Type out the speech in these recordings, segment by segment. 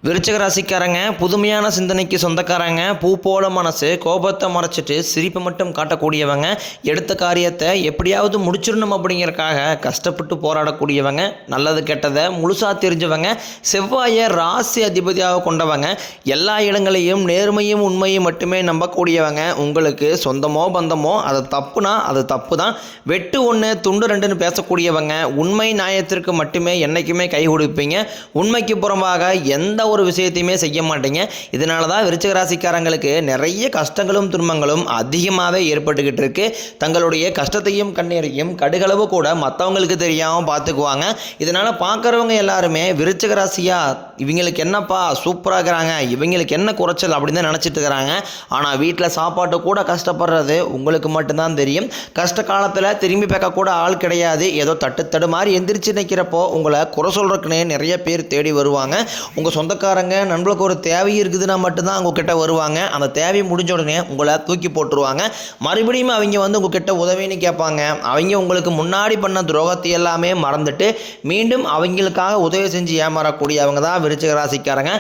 விருச்சிக ராசிக்காரங்க புதுமையான சிந்தனைக்கு சொந்தக்காரங்க, பூ போல மனசு, கோபத்தை மறைச்சிட்டு சிரிப்பை மட்டும் காட்டக்கூடியவங்க, எடுத்த காரியத்தை எப்படியாவது முடிச்சிடணும் அப்படிங்கிறக்காக கஷ்டப்பட்டு போராடக்கூடியவங்க, நல்லது கெட்டதை முழுசாக தெரிஞ்சவங்க, செவ்வாயை ராசி அதிபதியாக கொண்டவங்க, எல்லா இடங்களையும் நேர்மையும் உண்மையும் மட்டுமே நம்பக்கூடியவங்க, உங்களுக்கு சொந்தமோ பந்தமோ அது தப்புனா அது தப்பு தான், வெட்டு ஒன்று துண்டு ரெண்டுன்னு பேசக்கூடியவங்க, உண்மை நியாயத்திற்கு மட்டுமே என்றைக்குமே கை கொடுப்பீங்க, உண்மைக்கு புறம்பாக எந்த ஒரு விஷயத்தையுமே செய்ய மாட்டீங்க. இதனால தான் விருச்சிக ராசிக்காரங்களுக்கு நிறைய கஷ்டங்களும் துன்பங்களும் அதிகமாகவே ஏற்பட்டுக்கிட்டு இருக்கு. தங்களுடைய கஷ்டத்தையும் கண்ணீரையும் கடுகளவு கூட மற்றவங்களுக்கு தெரியாமல் பார்த்துக்குவாங்க. இதனால் பார்க்குறவங்க எல்லாருமே விருச்சிக ராசியா இவங்களுக்கு என்னப்பா சூப்பராக இருக்கிறாங்க, இவங்களுக்கு என்ன குறைச்சல் அப்படின்னு தான் நினச்சிட்டு இருக்கிறாங்க. ஆனால் வீட்டில் சாப்பாட்டு கூட கஷ்டப்படுறது உங்களுக்கு மட்டும்தான் தெரியும். கஷ்ட காலத்தில் திரும்பி பார்க்க கூட ஆள் கிடையாது. ஏதோ தட்டு மாதிரி எந்திரிச்சு நிற்கிறப்போ உங்களை குறை சொல்கிறதுக்குன்னே நிறைய பேர் தேடி வருவாங்க. உங்கள் சொந்தக்காரங்க நண்பர்களுக்கு ஒரு தேவை இருக்குதுன்னா மட்டும்தான் உங்ககிட்ட வருவாங்க. அந்த தேவை முடிஞ்ச உடனே உங்களை தூக்கி போட்டுருவாங்க. மறுபடியும் அவங்க வந்து உங்ககிட்ட உதவின்னு கேட்பாங்க. அவங்க உங்களுக்கு முன்னாடி பண்ண துரோகத்தை எல்லாமே மறந்துட்டு மீண்டும் அவங்களுக்காக உதவி செஞ்சு ஏமாறக்கூடியவங்க தான் விருச்சிக ராசிக்காரங்க.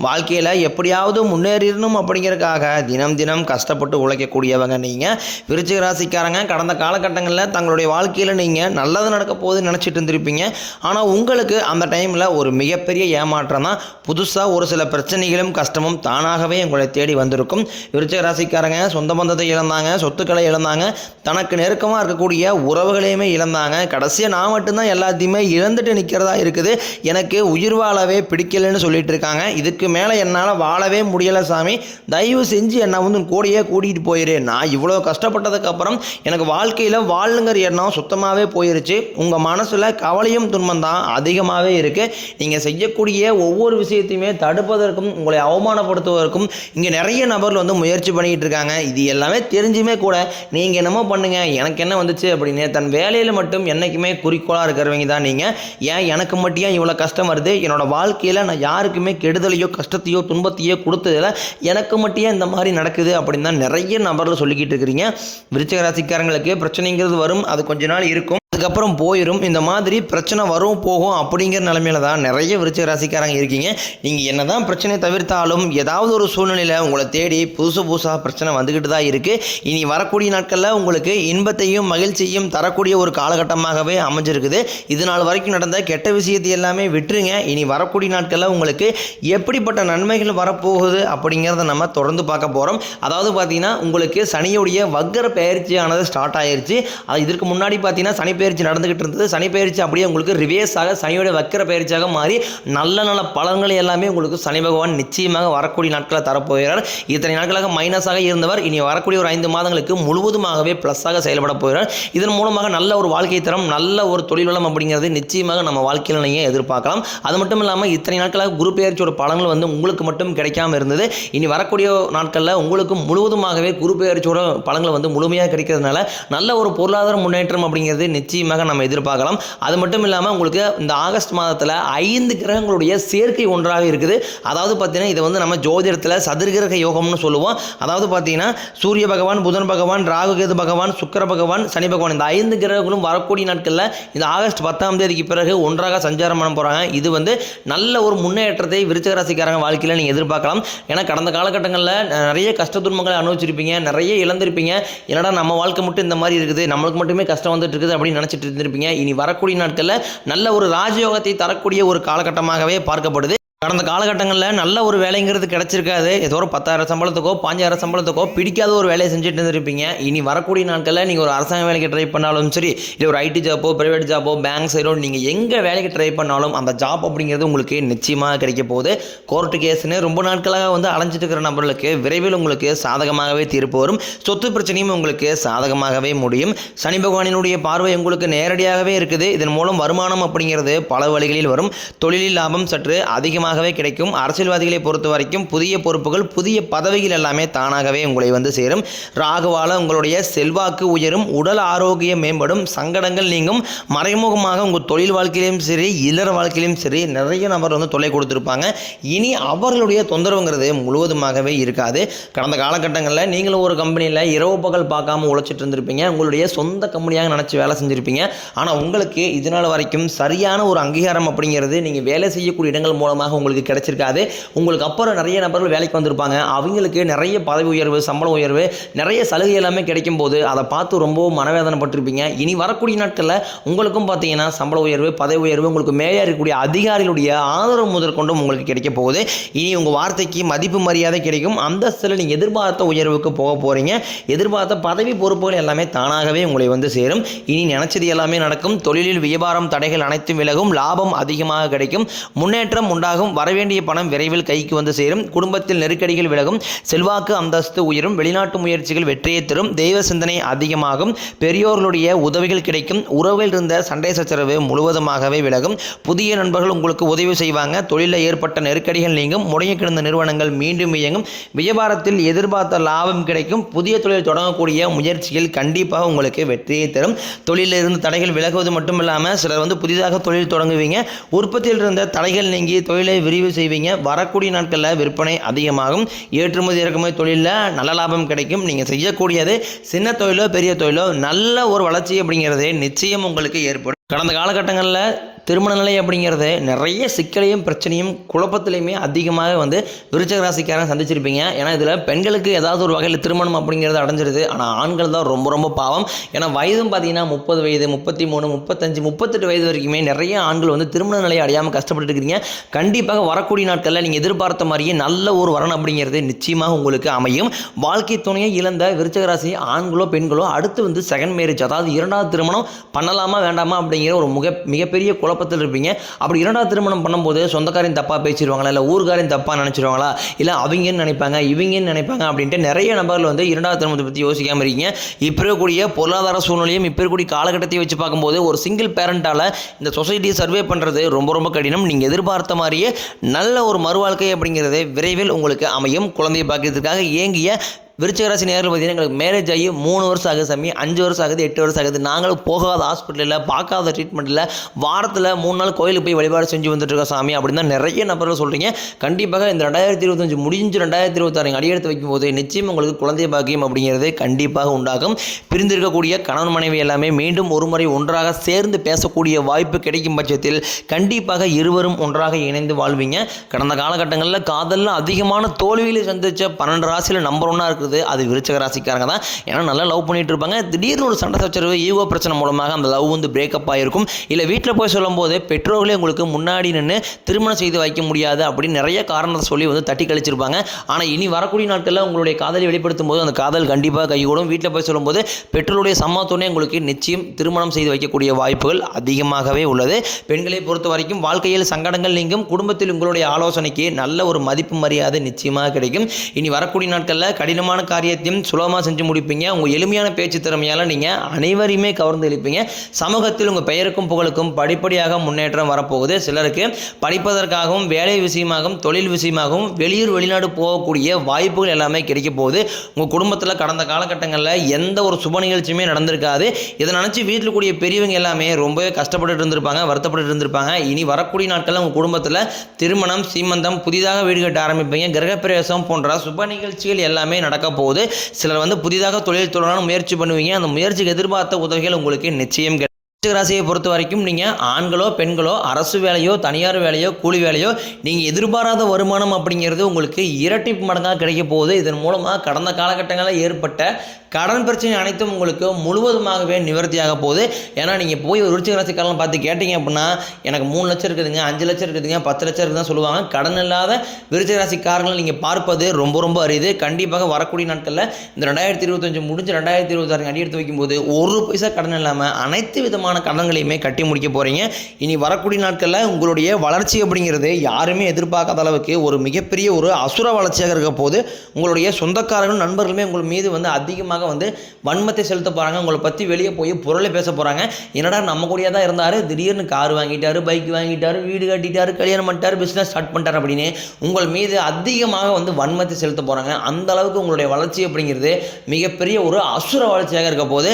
வாழ்க்கையில் எப்படியாவது முன்னேறிடணும் அப்படிங்கிறதுக்காக தினம் தினம் கஷ்டப்பட்டு உழைக்கக்கூடியவங்க நீங்கள் விருச்சிக ராசிக்காரங்க. கடந்த காலகட்டங்களில் தங்களுடைய வாழ்க்கையில் நீங்கள் நல்லது நடக்க போகுதுன்னு நினச்சிட்டு இருந்திருப்பீங்க. ஆனால் உங்களுக்கு அந்த டைமில் ஒரு மிகப்பெரிய ஏமாற்றம் தான். புதுசாக ஒரு சில பிரச்சனைகளும் கஷ்டமும் தானாகவே உங்களை தேடி வந்திருக்கும். விருச்சிக ராசிக்காரங்க சொந்த பந்தத்தை இழந்தாங்க, சொத்துக்களை இழந்தாங்க, தனக்கு நெருக்கமாக இருக்கக்கூடிய உறவுகளையுமே இழந்தாங்க. கடைசியாக நான் மட்டும்தான் எல்லாத்தையுமே இழந்துட்டு நிற்கிறதா இருக்குது, எனக்கு உயிர் வாழவே பிடிக்கலைன்னு சொல்லிட்டு இருக்காங்க. இதுக்கு மேலே என்னால் வாழவே முடியலை சாமி, தயவு செஞ்சு என்னை வந்து கூடையே கூட்டிகிட்டு போயிரு. நான் இவ்வளோ கஷ்டப்பட்டதுக்கப்புறம் எனக்கு வாழ்க்கையில் வாழுங்கிற எண்ணம் சுத்தமாகவே போயிருச்சு. உங்கள் மனசில் கவலையும் துன்பம் தான் அதிகமாகவே இருக்குது. நீங்கள் செய்யக்கூடிய ஒவ்வொரு விஷயத்தையுமே தடுப்பதற்கும் உங்களை அவமானப்படுத்துவதற்கும் இங்கே நிறைய நபர்கள் வந்து முயற்சி பண்ணிக்கிட்டு இருக்காங்க. இது எல்லாமே தெரிஞ்சுமே கூட நீங்கள் என்னமோ பண்ணுங்க, எனக்கு என்ன வந்துச்சு அப்படின்னு தன் வேலையில் மட்டும் என்றைக்குமே குறிக்கோளாக இருக்கிறவங்க தான் நீங்கள். ஏன் எனக்கு மட்டும் ஏன் இவ்வளோ கஷ்டம் வருது, என்னோட வாழ்க்கையில் நான் யாருக்குமே கெடுதலையோ கஷ்டத்தையோ துன்பத்தையோ கொடுத்ததில் எனக்கு மட்டும் ஏன் இந்த மாதிரி நடக்குது அப்படின்னு தான் நிறைய நபர்கள் சொல்லிக்கிட்டு இருக்கிறீங்க. விருச்சிக ராசிக்காரங்களுக்கு பிரச்சனைங்கிறது வரும், அது கொஞ்ச நாள் இருக்கும், அதுக்கப்புறம் போயிடும். இந்த மாதிரி பிரச்சனை வரும் போகும் அப்படிங்கிற நிலைமையில தான் நிறைய விருச்சிக ராசிக்காரங்க இருக்கீங்க. நீங்கள் என்ன தான் பிரச்சனை தவிர்த்தாலும் ஏதாவது ஒரு சூழ்நிலையில் உங்களை தேடி புதுசாக பிரச்சனை வந்துக்கிட்டு தான் இருக்குது. இனி வரக்கூடிய நாட்களில் உங்களுக்கு இன்பத்தையும் மகிழ்ச்சியும் தரக்கூடிய ஒரு காலகட்டமாகவே அமைஞ்சிருக்குது. இது நாள் வரைக்கும் நடந்த கெட்ட விஷயத்தை எல்லாமே விட்டுருங்க. இனி வரக்கூடிய நாட்களில் உங்களுக்கு எப்படிப்பட்ட நன்மைகள் வரப்போகுது அப்படிங்கிறத நம்ம தொடர்ந்து பார்க்க போகிறோம். அதாவது பார்த்தீங்கன்னா உங்களுக்கு சனியுடைய வக்கர பயிற்சியானது ஸ்டார்ட் ஆயிடுச்சு. அது இதற்கு முன்னாடி பார்த்தீங்கன்னா சனி பயிற்சி நடந்துகிட்டு இருந்தது. சனி பயிற்சி அப்படியே உங்களுக்கு ரிவேர்ஸாக சனியோட வக்கர பயிற்சியாக மாறி நல்ல பலன்களை எல்லாமே உங்களுக்கு சனி பகவான் நிச்சயமாக வரக்கூடிய நாட்களை தரப்போகிறார். இத்தனை நாட்களாக மைனஸாக இருந்தவர் இனி வரக்கூடிய ஒரு 5 மாதங்களுக்கு முழுவதுமாகவே ப்ளஸ்ஸாக செயல்பட போகிறார். இதன் மூலமாக நல்ல ஒரு வாழ்க்கை தரம், நல்ல ஒரு தொழில் வளம் அப்படிங்கிறது நிச்சயமாக நம்ம வாழ்க்கையில் நீங்கள் எதிர்பார்க்கலாம். அது மட்டும் இல்லாமல் இத்தனை நாட்களாக குரு பயிற்சியோட பலன்கள் வந்து உங்களுக்கு மட்டும் கிடைக்காம இருந்தது. இனி வரக்கூடிய நாட்களில் உங்களுக்கு முழுவதுமாகவே குரு பயிற்சியோட பலன்கள் வந்து முழுமையாக கிடைக்கிறதுனால நல்ல ஒரு பொருளாதார முன்னேற்றம் அப்படிங்கிறது நிச்சயமாக நம்ம எதிர்பார்க்கலாம். அது மட்டும் இல்லாமல் உங்களுக்கு இந்த ஆகஸ்ட் மாதத்தில் 5 கிரகங்களுடைய சேர்க்கை ஒன்றாக இருக்குது. அதாவது பார்த்தீங்கன்னா இதை வந்து நம்ம ஜோதிடத்தில் சதுர்கிரக யோகம்னு சொல்லுவோம். அதாவது பார்த்தீங்கன்னா சூரிய பகவான், புதன் பகவான், ராகு கேது பகவான், சுக்கிர பகவான், சனி பகவான், இந்த 5 கிரகங்களும் வரக்கூடிய நாட்களில் இந்த ஆகஸ்ட் 10ஆம் தேதிக்கு பிறகு ஒன்றாக சஞ்சாரம் பண்ண போகிறாங்க. இது வந்து நல்ல ஒரு முன்னேற்றத்தை விருச்சிக ராசிக்காரங்க வாழ்க்கையில் நீங்கள் எதிர்பார்க்கலாம். ஏன்னா கடந்த காலகட்டங்களில் நிறைய கஷ்ட துன்பங்களை அனுபவிச்சிருப்பீங்க, நிறைய இழந்திருப்பீங்க. என்னடா நம்ம வாழ்க்கை மட்டும் இந்த மாதிரி இருக்குது, நம்மளுக்கு மட்டுமே கஷ்டம் வந்துட்டு இருக்குது அப்படின்னு நினச்சிட்டு இருந்திருப்பீங்க. இனி வரக்கூடிய நாட்களில் நல்ல ஒரு ராஜயோகத்தை தரக்கூடிய ஒரு காலகட்டமாகவே பார்க்கப்படுது. கடந்த காலகட்டங்களில் நல்ல ஒரு வேலைங்கிறது கிடச்சிருக்காது. ஏதோ ஒரு 10,000 சம்பளத்துக்கோ 5,000 சம்பளத்துக்கோ பிடிக்காத ஒரு வேலையை செஞ்சுட்டு இருந்திருப்பீங்க. இனி வரக்கூடிய நாட்களில் நீங்கள் ஒரு அரசாங்க வேலைக்கு ட்ரை பண்ணாலும் சரி, இல்லை ஒரு ஐடி ஜாப்போ, பிரைவேட் ஜாப்போ, பேங்க் சைடோ, நீங்கள் எங்கே வேலைக்கு ட்ரை பண்ணாலும் அந்த ஜாப் அப்படிங்கிறது உங்களுக்கு நிச்சயமாக கிடைக்க போகுது. கோர்ட்டு கேஸ்ன்னு ரொம்ப நாட்களாக வந்து அலைஞ்சிட்டு இருக்கிற நபர்களுக்கு விரைவில் உங்களுக்கு சாதகமாகவே தீர்ப்பு வரும். சொத்து பிரச்சனையும் உங்களுக்கு சாதகமாகவே முடியும். சனி பகவானினுடைய பார்வை உங்களுக்கு நேரடியாகவே இருக்குது. இதன் மூலம் வருமானம் அப்படிங்கிறது பல வழிகளில் வரும். தொழிலில் லாபம் சற்று அதிகமாக கிடைக்கும். அரசியல்வாதிகளை பொறுத்த வரைக்கும் புதிய பொறுப்புகள், புதிய பதவிகள் எல்லாமே தானாகவே உங்களை வந்து சேரும். ராகுவால உங்களுடைய செல்வாக்கு உயரும், உடல் ஆரோக்கியம் மேம்படும், சங்கடங்கள் நீங்கும். மறைமுகமாக உங்கள் தொழில் வாழ்க்கையிலும் சரி, இல்லற வாழ்க்கையிலும் சரி நிறைய நபர் வந்து தொல்லை கொடுத்துருப்பாங்க. இனி அவர்களுடைய தொந்தரவுங்கிறது முழுவதுமாகவே இருக்காது. கடந்த காலகட்டங்களில் நீங்களும் ஒரு கம்பெனியில் இரவு பகல் பார்க்காம உழைச்சிட்டு இருந்திருப்பீங்க. உங்களுடைய சொந்த கம்பெனியாக நினச்சி வேலை செஞ்சுருப்பீங்க. ஆனால் உங்களுக்கு இதனால் வரைக்கும் சரியான ஒரு அங்கீகாரம் அப்படிங்கிறது நீங்கள் வேலை செய்யக்கூடிய இடங்கள் மூலமாக உங்களுக்கு கிடைச்சிருக்காது. உங்களுக்கு அப்புறம் நிறைய நபர்கள் வேலைக்கு வந்திருப்பாங்க. அவங்களுக்கு நிறைய பதவி உயர்வு, சம்பள உயர்வு, நிறைய சலுகை எல்லாமே கிடைக்கும் போது அதை பார்த்து ரொம்பவும் மனவேதனைப்பட்டிருப்பீங்க. இனி வரக்கூடிய நாட்களில் உங்களுக்கும் பார்த்தீங்கன்னா சம்பள உயர்வு, பதவி உயர்வு, உங்களுக்கு மேலே இருக்கக்கூடிய அதிகாரிகளுடைய ஆதரவு முதற்கொண்டும் உங்களுக்கு கிடைக்க போகுது. இனி உங்கள் வார்த்தைக்கு மதிப்பு மரியாதை கிடைக்கும். அந்தஸ்தில் நீங்கள் எதிர்பார்த்த உயர்வுக்கு போக போகிறீங்க. எதிர்பார்த்த பதவி பொறுப்புகள் எல்லாமே தானாகவே உங்களை வந்து சேரும். இனி நினைச்சது எல்லாமே நடக்கும். தொழிலில் வியாபாரம் தடைகள் அனைத்தும் விலகும். லாபம் அதிகமாக கிடைக்கும். முன்னேற்றம் உண்டாகும். வரவேண்டிய பணம் விரைவில் கைக்கு வந்து சேரும். குடும்பத்தில் நெருக்கடிகள் விலகும். செல்வாக்கு அந்தஸ்து உயரும். வெளிநாட்டு முயற்சிகள் வெற்றியை தரும். தெய்வ சிந்தனை அதிகமாகும். பெரியோர்களுடைய உதவிகள் கிடைக்கும். உறவில் இருந்த சண்டை சச்சரவு முழுவதுமாகவே விலகும். புதிய நண்பர்கள் உங்களுக்கு உதவி செய்வாங்க. தொழிலில் ஏற்பட்ட நெருக்கடிகள் நீங்கும். முடங்கி கிடந்த நிறுவனங்கள் மீண்டும் இயங்கும். வியாபாரத்தில் எதிர்பார்த்த லாபம் கிடைக்கும். புதிய தொழில் தொடங்கக்கூடிய முயற்சியில் கண்டிப்பாக உங்களுக்கு வெற்றியை தரும். தொழிலில் இருந்து தடைகள் விலகுவது மட்டும் இல்லாமல் சிலர் வந்து புதிதாக தொழில் தொடங்குவீங்க. உற்பத்தியில் இருந்த தடைகள் நீங்கி தொழிலை விரிவு செய்வீங்க. வரக்கூடிய நாட்களில் விற்பனை அதிகமாகும். ஏற்றுமதி இறக்குமதி தொழிலில் நல்ல லாபம் கிடைக்கும். நீங்கள் செய்யக்கூடியது சின்ன தொழிலோ பெரிய தொழிலோ நல்ல ஒரு வளர்ச்சி அப்படிங்கிறது நிச்சயம் உங்களுக்கு ஏற்படும். கடந்த காலகட்டங்களில் திருமண நிலை அப்படிங்கிறது நிறைய சிக்கலையும் பிரச்சனையும் குழப்பத்திலையுமே அதிகமாக வந்து விருச்சிக ராசிக்காரன் சந்திச்சிருப்பீங்க. ஏன்னா இதில் பெண்களுக்கு ஏதாவது ஒரு வகையில் திருமணம் அப்படிங்கிறது அடைஞ்சிருது. ஆனால் ஆண்கள் தான் ரொம்ப ரொம்ப பாவம். ஏன்னா வயதும் பார்த்தீங்கன்னா 30 வயது, 33, 35, 38 வயது வரைக்குமே நிறைய ஆண்கள் வந்து திருமண நிலையை அடையாமல் கஷ்டப்பட்டு இருக்கிறீங்க. கண்டிப்பாக வரக்கூடிய நாட்களில் நீங்கள் எதிர்பார்த்த மாதிரியே நல்ல ஒரு வரன் அப்படிங்கிறது நிச்சயமாக உங்களுக்கு அமையும். வாழ்க்கை துணையை இழந்த விருச்சிக ராசி ஆண்களோ பெண்களோ அடுத்து வந்து செகண்ட் மேரேஜ், அதாவது இரண்டாவது திருமணம் பண்ணலாமா வேண்டாமா அப்படிங்கிற ஒரு மிகப்பெரிய குழப்பத்தில் இருப்பீங்க. அப்படி இரண்டாவது திருமணம் பண்ணும்போது சொந்தக்காரையும் தப்பாக பேசிடுவாங்களா, இல்லை ஊர்காரையும் தப்பாக நினச்சிடுவாங்களா, இல்லை அவங்கன்னு நினைப்பாங்க இவங்கன்னு நினைப்பாங்க அப்படின்ட்டு நிறைய நபர்கள் வந்து இரண்டாவது திருமணத்தை பற்றி யோசிக்காமல் இருக்கீங்க. இப்போ இருக்கக்கூடிய பொருளாதார சூழ்நிலையும் இப்போ இருக்கக்கூடிய காலகட்டத்தையும் வச்சு பார்க்கும்போது ஒரு சிங்கிள் பேரண்டால் இந்த சொசைட்டியை சர்வே பண்ணுறது ரொம்ப ரொம்ப கடினம். நீங்கள் எதிர்பார்த்த மாதிரியே நல்ல ஒரு மறுவாழ்க்கை அப்படிங்கிறது விரைவில் உங்களுக்கு அமையும். குழந்தையை பார்க்கறதுக்காக ஏங்கிய விருச்சிக ராசி நேரில் பார்த்தீங்கன்னா எங்களுக்கு மேரேஜ் ஆகி 3 வருஷம் ஆகுது சாமி, 5 வருஷம் ஆகுது, 8 வருஷம் ஆகுது, நாங்களும் போகாத ஹாஸ்பிட்டலில் பார்க்காத ட்ரீட்மெண்ட்டில் வாரத்தில் 3 நாள் கோயிலுக்கு போய் வழிபாடு செஞ்சு வந்துட்டுருக்கோம் சாமி அப்படின்னு தான் நிறைய நபர்கள் சொல்கிறீங்க. கண்டிப்பாக இந்த 2025 முடிஞ்சு 2026 அடியெடுத்து வைக்கும்போது நிச்சயம் உங்களுக்கு குழந்தை பாக்கியம் அப்படிங்கிறது கண்டிப்பாக உண்டாகும். பிரிந்திருக்கக்கூடிய கணவன் மனைவி எல்லாமே மீண்டும் ஒரு முறை ஒன்றாக சேர்ந்து பேசக்கூடிய வாய்ப்பு கிடைக்கும் பட்சத்தில் கண்டிப்பாக இருவரும் ஒன்றாக இணைந்து வாழ்வீங்க. கடந்த காலகட்டங்களில் காதலில் அதிகமான தோல்வியில் சந்தித்த 12 ராசியில் நம்பர் 1 இருக்குது அது விருச்சிக ராசிக்காரங்க தான். ஏன்னா நல்லா லவ் பண்ணிட்டு இருப்பாங்க. திடீர்னு ஒரு சண்டை சச்சரவு, ஈகோ பிரச்சனை மூலமாக அந்த லவ் வந்து பிரேக்கப் ஆகிருக்கும். இல்லை வீட்டில் போய் சொல்லும் போது பெற்றோர்களே உங்களுக்கு முன்னாடி நின்று திருமணம் செய்து வைக்க முடியாது அப்படின்னு நிறைய காரணத்தை சொல்லி வந்து தட்டி கழிச்சிருப்பாங்க. ஆனால் இனி வரக்கூடிய நாட்களில் உங்களுடைய காதலை வெளிப்படுத்தும் போது அந்த காதல் கண்டிப்பாக கைகூடும். வீட்டில் போய் சொல்லும்போது பெற்றோருடைய சம்மதத்தோடனே உங்களுக்கு நிச்சயம் திருமணம் செய்து வைக்கக்கூடிய வாய்ப்புகள் அதிகமாகவே உள்ளது. பெண்களை பொறுத்த வரைக்கும் வாழ்க்கையில் சங்கடங்கள் நீங்கும். குடும்பத்தில் உங்களுடைய ஆலோசனைக்கு நல்ல ஒரு மதிப்பு மரியாதை நிச்சயமாக கிடைக்கும். இனி வரக்கூடிய நாட்களில் கடினமான காரியத்தையும் சுலபமாக செஞ்சு முடிப்பீங்க. உங்கள் எளிமையான பேச்சு திறமையால் நீங்கள் அனைவரையுமே கவர்ந்து எழுப்பீங்க. சமூகத்தில் உங்கள் பெயருக்கும் புகழுக்கும் படிப்படியாக முன்னேற்றம் வரப்போகுது. சிலருக்கு படிப்பதற்காகவும் வேலை விஷயமாகவும் தொழில் விஷயமாகவும் வெளியூர் வெளிநாடு போகக்கூடிய வாய்ப்புகள் எல்லாமே கிடைக்க போகுது. உங்கள் குடும்பத்தில் கடந்த காலகட்டங்களில் எந்த ஒரு சுப நிகழ்ச்சியுமே நடந்திருக்காது. இதை நினச்சி வீட்டில் கூடிய பெரியவங்க எல்லாமே ரொம்பவே கஷ்டப்பட்டு இருந்திருப்பாங்க, வருத்தப்பட்டு இருந்திருப்பாங்க. இனி வரக்கூடிய நாட்களில் உங்கள் குடும்பத்தில் திருமணம், சீமந்தம், புதிதாக வீடு கட்ட ஆரம்பிப்பீங்க. கிரகப்பிரவேசம் போன்ற சுப நிகழ்ச்சிகள் எல்லாமே நடக்க போகுது. சிலர் வந்து புதிதாக தொழில் தொடரணும் முயற்சி பண்ணுவீங்க. அந்த முயற்சிக்கு எதிர்பார்த்த உதவிகள் உங்களுக்கு நிச்சயம் கிடைக்கும். விருச்சிக ராசியை பொறுத்த வரைக்கும் நீங்கள் ஆண்களோ பெண்களோ அரசு வேலையோ தனியார் வேலையோ கூலி வேலையோ நீங்கள் எதிர்பாராத வருமானம் அப்படிங்கிறது உங்களுக்கு இரட்டிப்பு மடங்காக கிடைக்க போகுது. இதன் மூலமாக கடந்த காலகட்டங்களில் ஏற்பட்ட கடன் பிரச்சனை அனைத்தும் உங்களுக்கு முழுவதுமாகவே நிவர்த்தியாக போகுது. ஏன்னா நீங்கள் போய் ஒரு விருச்சிக ராசிக்காரன் பார்த்து கேட்டிங்க அப்படின்னா எனக்கு 3 லட்சம் இருக்குதுங்க, 5 லட்சம் இருக்குதுங்க, 10 லட்சம் இருக்குதுன்னு சொல்லுவாங்க. கடன் இல்லாத விருச்சிக ராசிக்காரர்கள் நீங்கள் பார்ப்பது ரொம்ப ரொம்ப அரிது. கண்டிப்பாக வரக்கூடிய நாட்களில் இந்த 2025 முடிஞ்சு 2026 அடியெடுத்து வைக்கும்போது 1 பைசா கடன் இல்லாமல் அனைத்து விதமான கடன்களையுமே கட்டி முடிக்க போகிறீங்க. இனி வரக்கூடிய நாட்களில் உங்களுடைய வளர்ச்சி அப்படிங்கிறது யாருமே எதிர்பார்க்காத அளவுக்கு ஒரு மிகப்பெரிய ஒரு அசுர வளர்ச்சியாக இருக்க போது. உங்களுடைய சொந்தக்காரர்கள் நண்பர்களுமே உங்கள் மீது வந்து அதிகமாக வந்து வன்மத்தை செலுத்த போகிறாங்க. உங்களை பற்றி வெளியே போய் பொருளை பேச போகிறாங்க. என்னடா நம்ம கூடயே தான் இருந்தார், திடீர்னு கார் வாங்கிட்டாரு, பைக் வாங்கிட்டாரு, வீடு கட்டிட்டாரு, கல்யாணம் பண்ணிட்டாரு, பிஸ்னஸ் ஸ்டார்ட் பண்ணிட்டார் அப்படின்னு உங்கள் மீது அதிகமாக வந்து வன்மத்தை செலுத்த போகிறாங்க. அந்த அளவுக்கு உங்களுடைய வளர்ச்சி அப்படிங்கிறது மிகப்பெரிய ஒரு அசுர வளர்ச்சியாக இருக்க போது.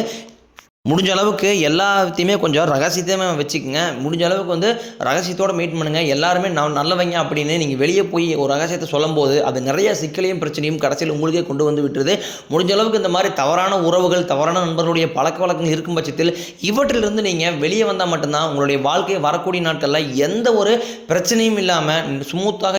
முடிஞ்ச அளவுக்கு எல்லாத்தையுமே கொஞ்சம் ரகசியத்தையுமே வச்சுக்கோங்க. முடிஞ்ச அளவுக்கு வந்து ரகசியத்தோட மீட் பண்ணுங்க. எல்லாருமே நல்லவங்க அப்படின்னு நீங்கள் வெளியே போய் ஒரு ரகசியத்தை சொல்லும்போது அது நிறைய சிக்கலையும் பிரச்சனையும் கடைசியில் உங்களுக்கே கொண்டு வந்து விட்டுருது. முடிஞ்ச அளவுக்கு இந்த மாதிரி தவறான உறவுகள், தவறான நண்பர்களுடைய பழக்கவழக்கங்கள் இருக்கும் பட்சத்தில் இவற்றிலிருந்து நீங்கள் வெளியே வந்தால் மட்டும்தான் உங்களுடைய வாழ்க்கை வரக்கூடிய நாட்களில் எந்த ஒரு பிரச்சனையும் இல்லாமல் ஸ்மூத்தாக